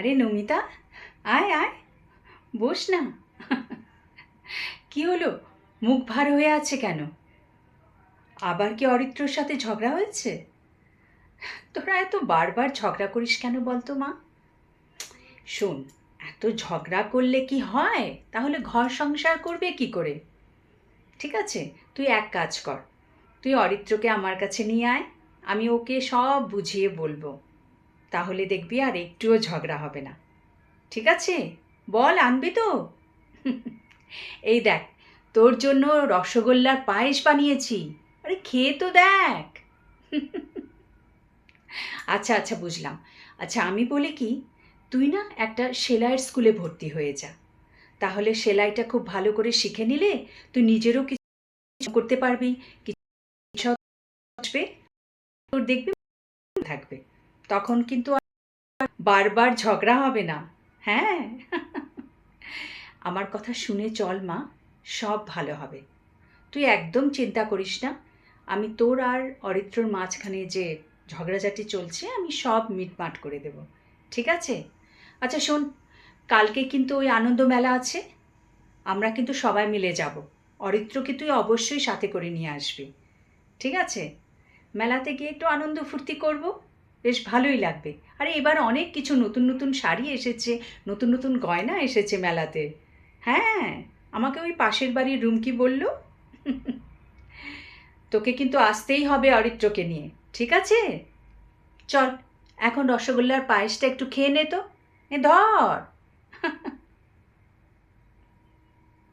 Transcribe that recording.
আরে নমিতা, আয় আয়, বস না। কি হলো, মুখ ভার হয়ে আছে কেন? আবার কি অরিত্রর সাথে ঝগড়া হয়েছে? তোরা এত বারবার ঝগড়া করিস কেন বলতো মা? শোন, এত ঝগড়া করলে কি হয়? তাহলে ঘর সংসার করবে কি করে? ঠিক আছে, তুই এক কাজ কর, তুই অরিত্রকে আমার কাছে নিয়ে আয়, আমি ওকে সব বুঝিয়ে বলবো। তাহলে দেখবি আর একটুও ঝগড়া হবে না। ঠিক আছে, বল আনবি তো? এই দেখ, তোর জন্য রসগোল্লার পায়েস বানিয়েছি। আরে খেয়ে তো দেখ। আচ্ছা আচ্ছা, বুঝলাম। আচ্ছা, আমি বলি কি, তুই না একটা সেলাইয়ের স্কুলে ভর্তি হয়ে যা। তাহলে সেলাইটা খুব ভালো করে শিখে নিলে তুই নিজেরও কিছু করতে পারবি, কিছু আসবে, তোর দেখবি থাকবে। তখন কিন্তু আর বারবার ঝগড়া হবে না। হ্যাঁ। আমার কথা শুনে চল মা, সব ভালো হবে। তুই একদম চিন্তা করিস না। আমি তোর আর অরিত্রর মাঝখানে যে ঝগড়াঝাটি চলছে আমি সব মিটমাট করে দেব। ঠিক আছে? আচ্ছা শোন, কালকে কিন্তু ওই আনন্দ মেলা আছে, আমরা কিন্তু সবাই মিলে যাব। অরিত্রকে তুই অবশ্যই সাথে করে নিয়ে আসবি। ঠিক আছে? মেলাতে গিয়ে একটু আনন্দ ফুর্তি করব, বেশ ভালোই লাগবে। আরে এবার অনেক কিছু নতুন নতুন শাড়ি এসেছে, নতুন নতুন গয়না এসেছে মেলাতে। হ্যাঁ, আমাকে ওই পাশের বাড়ির রুমকি বলল। তোকে কিন্তু আসতেই হবে অরিত্রকে নিয়ে। ঠিক আছে? চল, এখন রসগোল্লার পায়েসটা একটু খেয়ে নে তো। এ ধর।